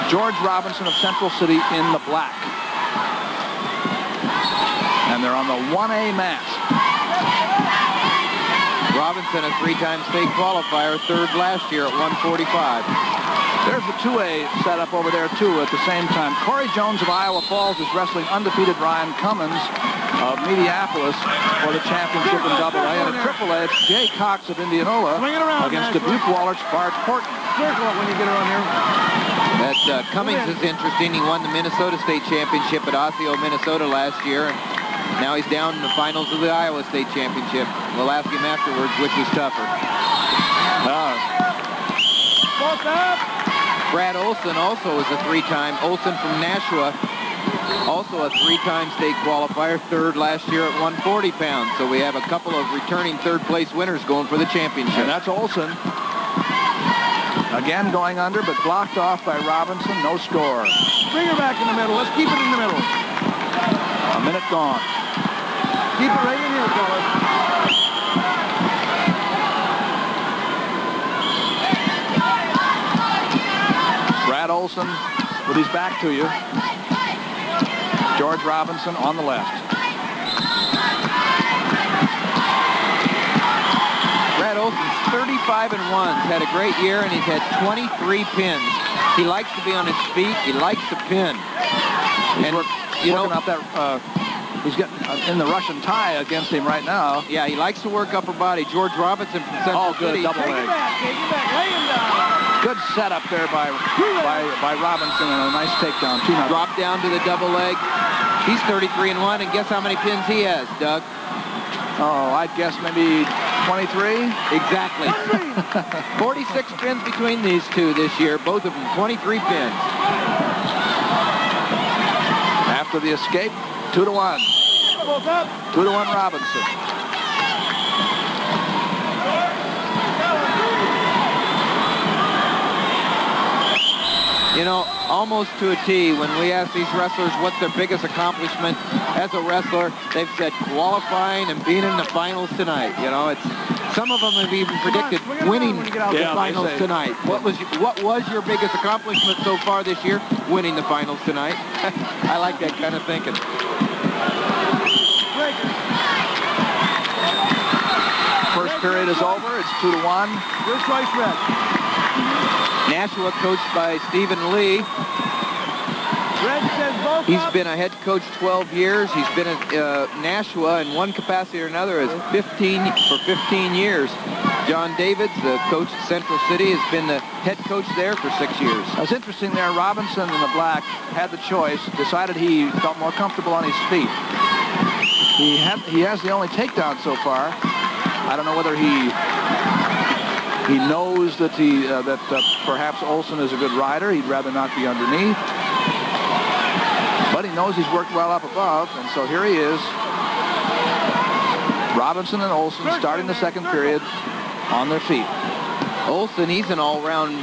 George Robinson of Central City in the black. And they're on the 1A mask. Robinson, a three-time state qualifier, third last year at 145. There's the 2A setup over there, too, at the same time. Corey Jones of Iowa Falls is wrestling undefeated Ryan Cummings of Mediapolis for the championship in AA. And in AAA, it's Jay Cox of Indianola against Dubuque Waller's Bart Horton. Circle it when you get around here. That Cummings is interesting. He won the Minnesota State Championship at Osseo, Minnesota last year. And now he's down in the finals of the Iowa State Championship. We'll ask him afterwards which was tougher. Both up. Brad Olson also is a three-time. Olson from Nashua, also a three-time state qualifier, third last year at 140 pounds. So we have a couple of returning third-place winners going for the championship. And that's Olson. Again going under, but blocked off by Robinson. No score. Bring her back in the middle. Let's keep it in the middle. A minute gone. Keep it right in here, fellas. Brad Olson with his back to you. George Robinson on the left. Brad Olson's 35-1. Had a great year, and he's had 23 pins. He likes to be on his feet. He likes to pin. You know, up that, he's getting in the Russian tie against him right now. Yeah, he likes to work upper body. George Robinson from Central City. Double leg. Take it back, lay him down. Good setup there by Robinson and a nice takedown. 2-0. Drop down to the double leg. He's 33-1, and guess how many pins he has, Doug? Oh, I'd guess maybe 23. Exactly. 46 pins between these two this year. Both of them 23 pins. After the escape, 2-1. 2-1 Robinson. You know, almost to a T, when we ask these wrestlers what's their biggest accomplishment as a wrestler, they've said qualifying and being in the finals tonight. You know, it's some of them have even predicted winning the finals tonight. What was your biggest accomplishment so far this year? Winning the finals tonight. I like that kind of thinking. First period is over. It's 2-1. Your choice, Red. Nashua, coached by Stephen Lee. Red says both He's up. been a head coach 12 years. He's been at Nashua in one capacity or another as 15 years. John Davids, the coach at Central City, has been the head coach there for 6 years. It was interesting there. Robinson in the black had the choice, decided he felt more comfortable on his feet. He has the only takedown so far. I don't know whether he knows that perhaps Olson is a good rider. He'd rather not be underneath. But he knows he's worked well up above, and so here he is. Robinson and Olson starting the second period on their feet. Olson, he's an all-round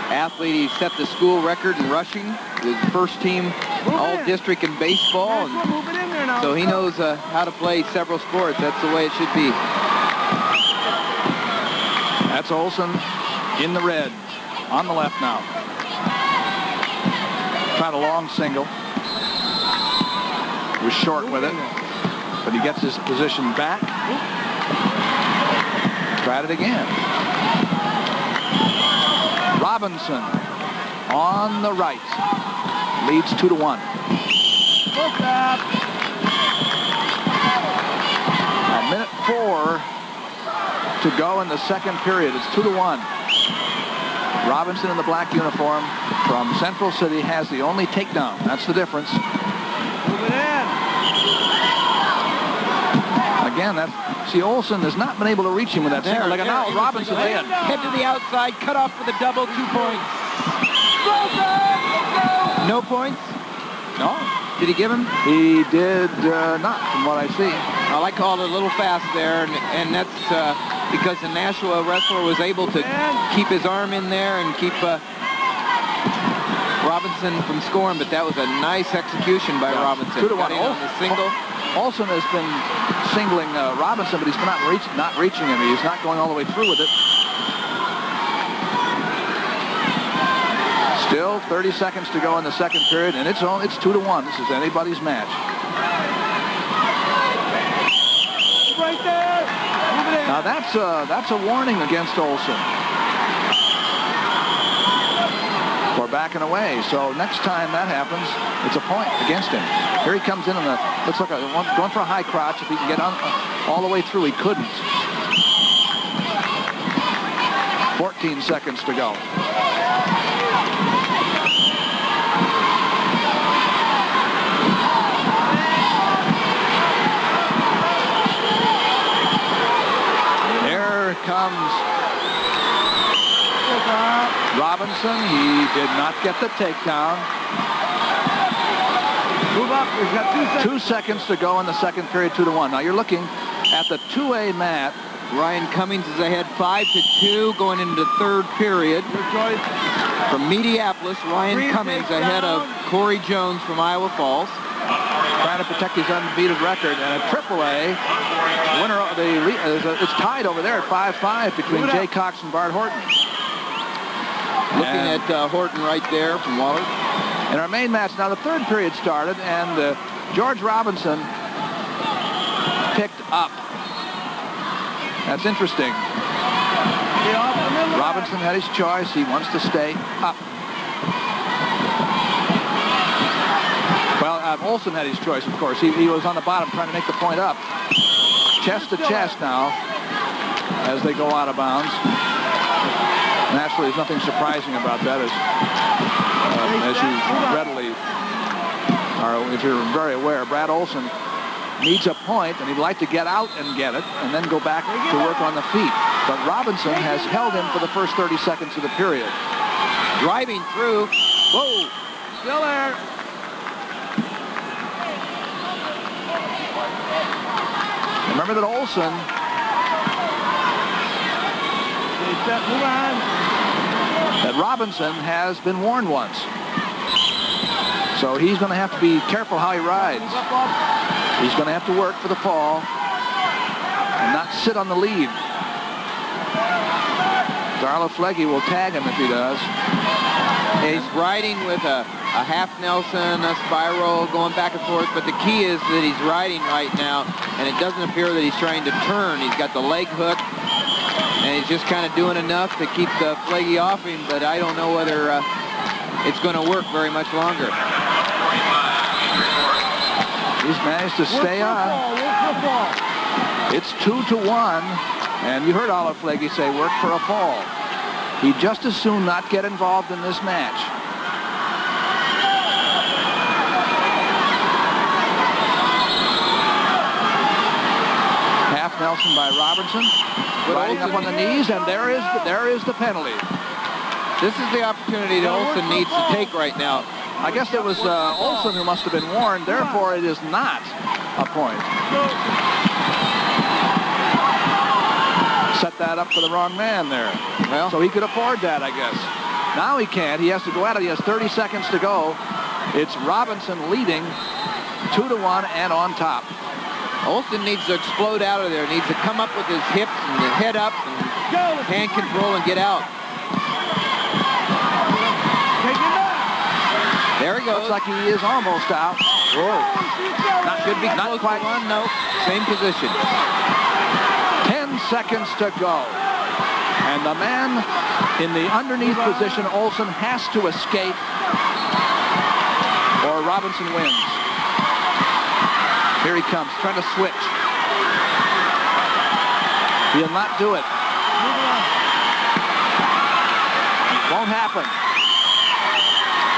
athlete. He set the school record in rushing. He was first team all-district in baseball. And so he knows how to play several sports. That's the way it should be. That's Olson in the red. On the left now. Tried a long single. Was short with it. But he gets his position back. Tried it again. Robinson on the right. Leads 2-1. A minute 4 to go in the second period. It's 2-1. Robinson in the black uniform from Central City has the only takedown. That's the difference. Move it in. Again, see, Olson has not been able to reach him with that single leg. And now Robinson's in. Head to the outside, cut off for the double, 2 points. No points? No. Did he give him? He did not, from what I see. Well, I called it a little fast there, and that's because the Nashua wrestler was able to keep his arm in there and keep Robinson from scoring, but that was a nice execution by Robinson. 2-1. On the single. Olson has been singling Robinson, but he's not reaching him. He's not going all the way through with it. Still 30 seconds to go in the second period, and it's 2-1. This is anybody's match. Right there. Move it in. Now that's a warning against Olson for backing away. So next time that happens, it's a point against him. Here he comes in on the, looks like going for a high crotch. If he can get on all the way through, he couldn't. 14 seconds to go. Here comes Robinson. He did not get the takedown. Move up. We've got 2 seconds. 2 seconds to go in the second period, 2-1. Now you're looking at the 2A mat. Ryan Cummings is ahead 5-2 going into the third period. Your choice. From Mediapolis, Ryan Cummings ahead of Corey Jones from Iowa Falls. Trying to protect his undefeated record. And a AAA winner of it's tied over there at 5-5 between Jay Cox and Bart Horton. Looking at Horton right there from Waller. In our main match, now the third period started, and George Robinson picked up. That's interesting. Robinson had his choice. He wants to stay up. Well, Olson had his choice, of course. He was on the bottom trying to make the point up. Chest to chest now as they go out of bounds. Naturally, there's nothing surprising about that, as you readily are, if you're very aware. Brad Olson needs a point, and he'd like to get out and get it, and then go back to work on the feet. But Robinson has held him for the first 30 seconds of the period. Driving through. Whoa! Still there. Remember that Olson Move on. that Robinson has been warned once. So he's going to have to be careful how he rides. He's going to have to work for the fall and not sit on the lead. Darla Flegge will tag him if he does. He's riding with a half Nelson, a spiral, going back and forth, but the key is that he's riding right now, and it doesn't appear that he's trying to turn. He's got the leg hook, and he's just kind of doing enough to keep the Flegge off him, but I don't know whether it's going to work very much longer. He's managed to stay on. It's 2-1, and you heard Olive Flegge say work for a fall. He'd just as soon not get involved in this match. Half Nelson by Robinson, riding up on the knees, and there is the penalty. This is the opportunity that Olson needs to take right now. I guess it was Olson who must have been warned, therefore it is not a point. Set that up for the wrong man there. Well, so he could afford that, I guess. Now he can't. He has to go at it. He has 30 seconds to go. It's Robinson leading 2-1 and on top. Olson needs to explode out of there. Needs to come up with his hips and the head up and hand control and get out. There he goes. Looks like he is almost out. Whoa. Should be not quite on. No, same position. 10 seconds to go. And the man in the underneath position, Olson, has to escape or Robinson wins. Here he comes, trying to switch. He'll not do it. Won't happen.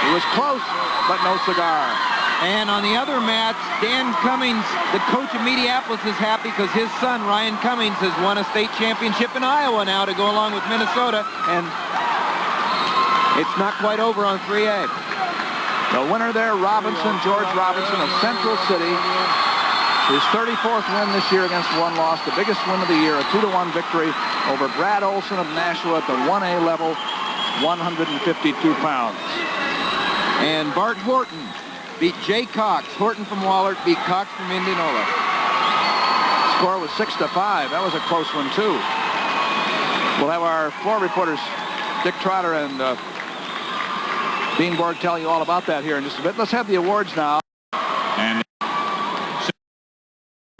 It was close, but no cigar. And on the other match, Dan Cummings, the coach of Mediapolis, is happy because his son, Ryan Cummings, has won a state championship in Iowa now to go along with Minnesota. And it's not quite over on 3A. The winner there, George Robinson of Central City. His 34th win this year against one loss, the biggest win of the year, a 2-1 victory over Brad Olson of Nashua at the 1A level, 152 pounds. And Bart Horton beat Jay Cox. Horton from Waller beat Cox from Indianola. Score was 6-5. That was a close one, too. We'll have our floor reporters, Dick Trotter and Dean Borg telling you all about that here in just a bit. Let's have the awards now. And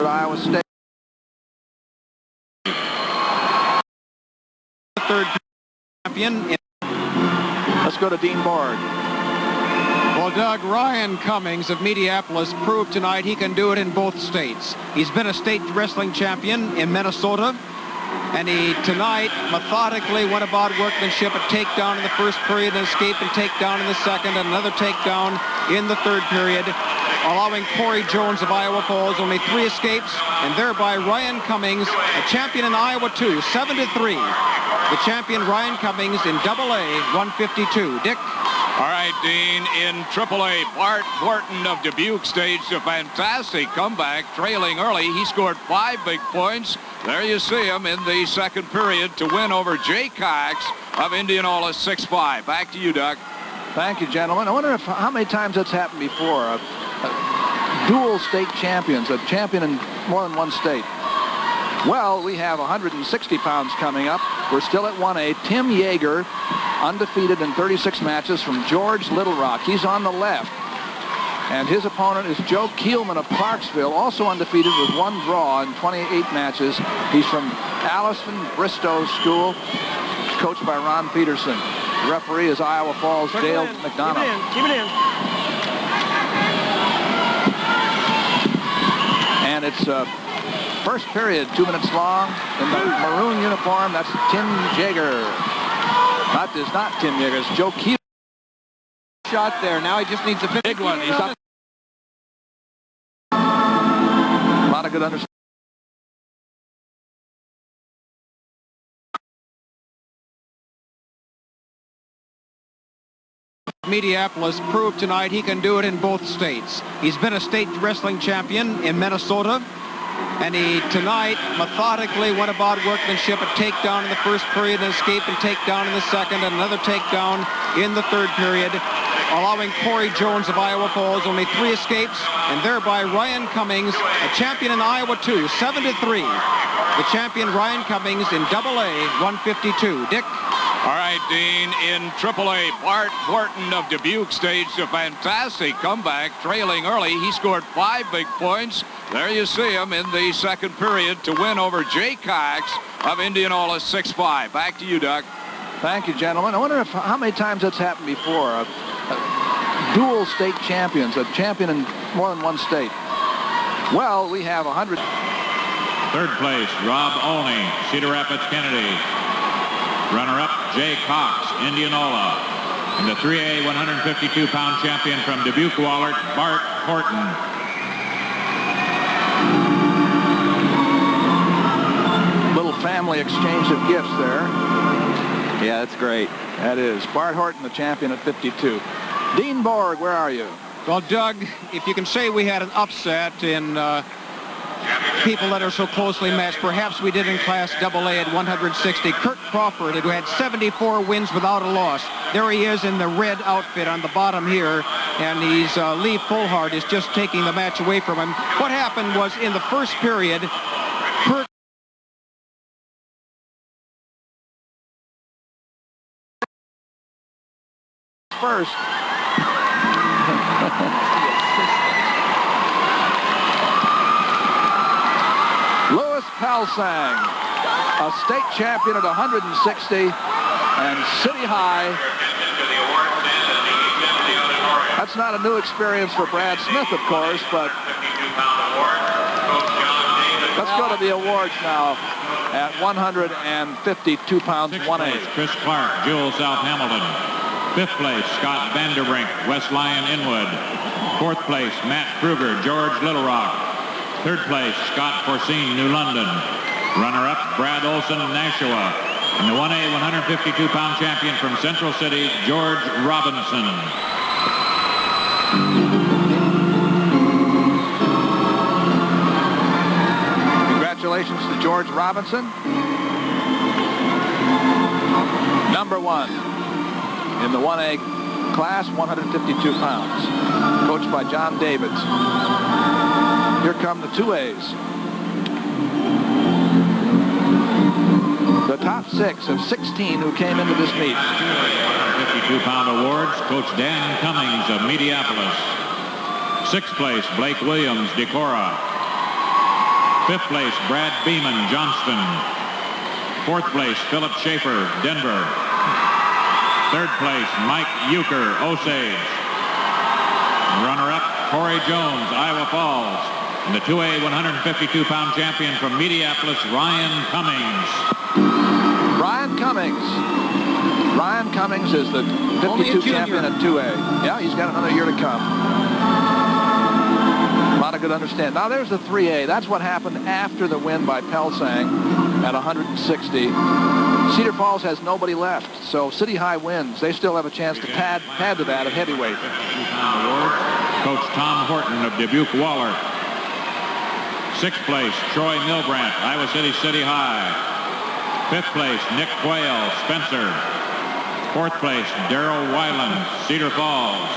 Iowa State. Third champion. Let's go to Dean Borg. Well, Doug, Ryan Cummings of Minneapolis proved tonight he can do it in both states. He's been a state wrestling champion in Minnesota, and he tonight methodically went about workmanship, a takedown in the first period, an escape and takedown in the second, and another takedown in the third period, allowing Corey Jones of Iowa Falls only 3 escapes, and thereby Ryan Cummings, a champion in Iowa 2, 7-3. The champion Ryan Cummings in AA 152. Dick? all right, Dean, in AAA, Bart Horton of Dubuque staged a fantastic comeback, trailing early. He scored 5 big points. There you see him in the second period to win over Jay Cox of Indianola 6-5. Back to you, Doug. Thank you, gentlemen. I wonder how many times that's happened before. Dual state champions, a champion in more than one state. Well, we have 160 pounds coming up. We're still at 1A. Tim Yeager, undefeated in 36 matches from George Little Rock. He's on the left. And his opponent is Joe Kielman of Clarksville, also undefeated with 1 draw in 28 matches. He's from Allison Bristow School, coached by Ron Peterson. The referee is Iowa Falls' Dale McDonough. Keep it in. And it's first period, 2 minutes long. In the maroon uniform, that's Tim Yeager. It's not Tim Yeager, it's Joe Kielman. Shot there. Now he just needs a Big one. He's up. A lot of good understanding. Minneapolis proved tonight he can do it in both states. He's been a state wrestling champion in Minnesota, and he tonight methodically went about workmanship, a takedown in the first period, an escape and takedown in the second, and another takedown in the third period, allowing Corey Jones of Iowa Falls only 3 escapes, and thereby Ryan Cummings, a champion in Iowa 2, 7-3. The champion Ryan Cummings in AA 152. Dick? All right, Dean, in AAA, Bart Horton of Dubuque staged a fantastic comeback, trailing early. He scored 5 big points. There you see him in the second period to win over Jay Cox of Indianola 6-5. Back to you, Doug. Thank you, gentlemen. I wonder how many times that's happened before. Dual state champions, a champion in more than one state. Well, we have 100. Third place, Rob Olney, Cedar Rapids, Kennedy. Runner-up, Jay Cox, Indianola. And the 3A 152-pound champion from Dubuque-Wahlert, Bart Horton. Little family exchange of gifts there. Yeah, that's great. That is. Bart Horton, the champion at 52. Dean Borg, where are you? Well, Doug, if you can say we had an upset in people that are so closely matched, perhaps we did in Class AA at 160. Kurt Crawford, who had 74 wins without a loss. There he is in the red outfit on the bottom here, and he's Lee Fullhard is just taking the match away from him. What happened was in the first period, Kurt first. Louis Palsang, a state champion at 160 and city high. That's not a new experience for Brad Smith, of course, but let's go to the awards now at 152 pounds, 1A. Chris Clark, Jewel South Hamilton. 5th place, Scott Vanderbrink, West Lyon Inwood. 4th place, Matt Kruger, George Little Rock. 3rd place, Scott Forcine, New London. Runner-up, Brad Olson, Nashua. And the 1A 152-pound champion from Central City, George Robinson. Congratulations to George Robinson. Number 1 in the 1A class, 152 pounds. Coached by John Davids. Here come the 2As. The top 6 of 16 who came into this meet. 152-pound awards, Coach Dan Cummings of Mediapolis. 6th place, Blake Williams, Decorah. 5th place, Brad Beeman, Johnston. 4th place, Philip Schaefer, Denver. 3rd place, Mike Euchre, Osage. Runner-up, Corey Jones, Iowa Falls. And the 2A 152-pound champion from Mediapolis, Ryan Cummings. Ryan Cummings. Ryan Cummings is the 52 champion at 2A. Yeah, he's got another year to come. A lot of good understanding. Now there's the 3A. That's what happened after the win by Pelsang at 160. Cedar Falls has nobody left, so City High wins. They still have a chance to pad to that at heavyweight. Coach Tom Horton of Dubuque Waller. 6th place, Troy Milbrandt, Iowa City High. 5th place, Nick Quayle, Spencer. 4th place, Darrell Weiland, Cedar Falls.